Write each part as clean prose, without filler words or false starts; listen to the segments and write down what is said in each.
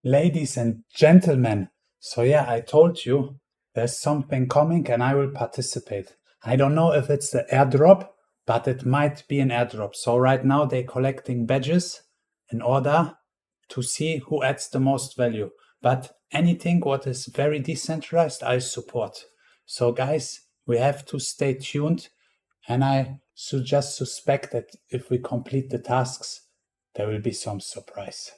Ladies and gentlemen, so yeah, I told you there's something coming and I will participate. I don't know if it's the airdrop, but it might be an airdrop. So right now they're collecting badges in order to see who adds the most value. But anything what is very decentralized, I support. So guys, we have to stay tuned, and I just suspect that if we complete the tasks, there will be some surprise.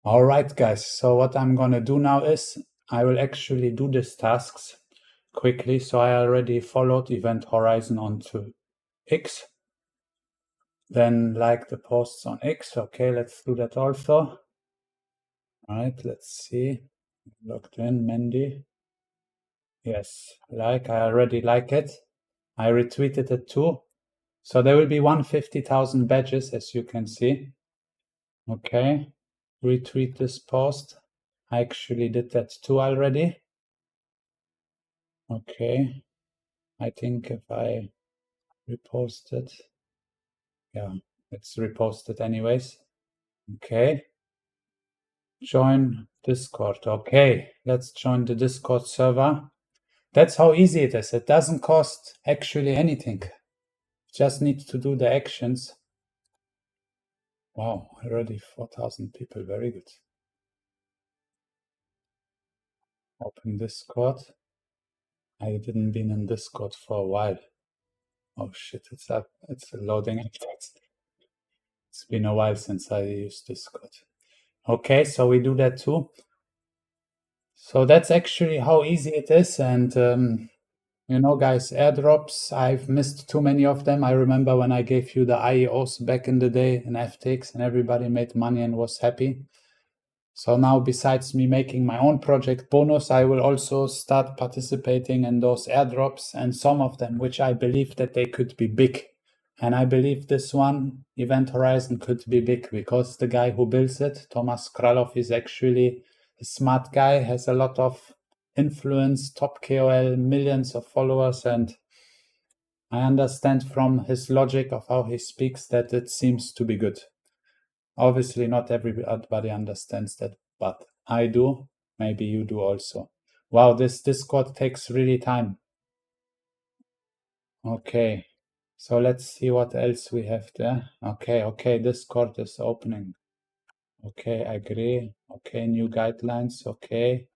All right, guys. So what I'm gonna do now is I will actually do these tasks quickly. So I already followed Event Horizon onto X. Then like the posts on X. Okay, let's do that also. All right, let's see. Logged in, Mende. Yes, like, I already like it. I retweeted it too. So there will be 150,000 badges, as you can see. Okay, retweet this post. I actually did that too already. Okay, I think if I repost it, yeah, it's reposted anyways. Okay, join Discord. Okay, let's join the Discord server. That's how easy it is. It doesn't cost actually anything. Just need to do the actions. Wow, already 4,000 people. Very good. Open Discord. I didn't been in Discord for a while. Oh shit, it's up. It's loading up. It's been a while since I used Discord. Okay, so we do that too. So that's actually how easy it is. And you know, guys, airdrops, I've missed too many of them. I remember when I gave you the IEOs back in the day in FTX and everybody made money and was happy. So now, besides me making my own project Bonus, I will also start participating in those airdrops, and some of them, which I believe that they could be big. And I believe this one, Event Horizon, could be big because the guy who builds it, Thomas Kralov, is actually a smart guy, has a lot of influence, top KOL, millions of followers, and I understand from his logic of how he speaks that it seems to be good. Obviously, not everybody understands that, but I do. Maybe you do also. Wow, this Discord takes really time. Okay, so let's see what else we have there. Okay, Discord is opening. Okay, agree. Okay, new guidelines. Okay.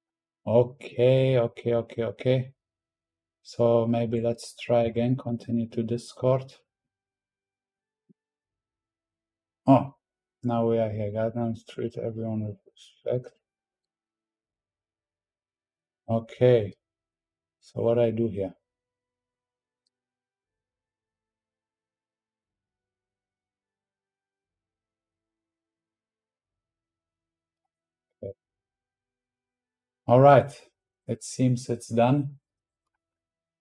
So maybe let's try again. Continue to Discord. Oh, now we are here. Guidelines, treat everyone with respect. Okay, so what I do here? Okay. All right, it seems it's done.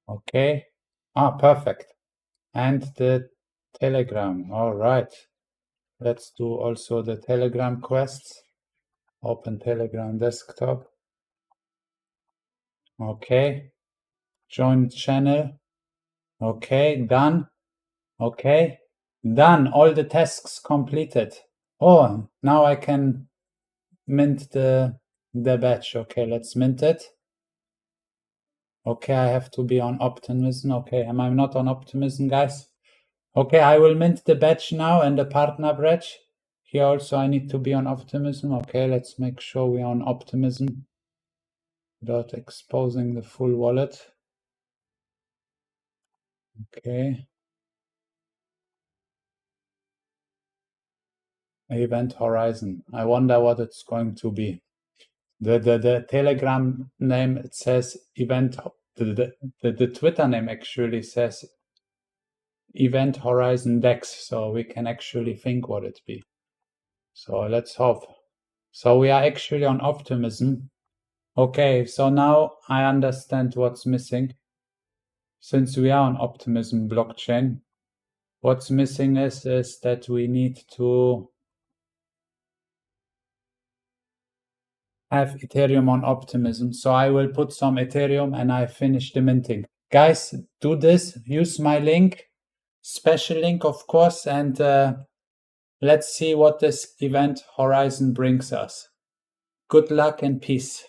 Okay. Perfect. And the Telegram. All right. Let's do also the Telegram quests. Open Telegram desktop. Okay. Join channel. Okay, done. Okay, done. All the tasks completed. Oh, now I can mint the badge. Okay, let's mint it. Okay, I have to be on optimism. Okay, am I not on optimism, guys? Okay, I will mint the badge now and the partner badge. Here also I need to be on optimism. Okay, let's make sure we are on optimism without exposing the full wallet. Okay. Event Horizon. I wonder what it's going to be. The Telegram name, it says event. The Twitter name actually says Event Horizon Dex, so we can actually think what it be. So let's hope. So we are actually on optimism. Okay, so now I understand what's missing. Since we are on optimism blockchain, what's missing is that we need to have Ethereum on optimism. So I will put some Ethereum and I finish the minting. Guys, do this, use my link special link, of course, and let's see what this event horizon brings us. Good luck and peace.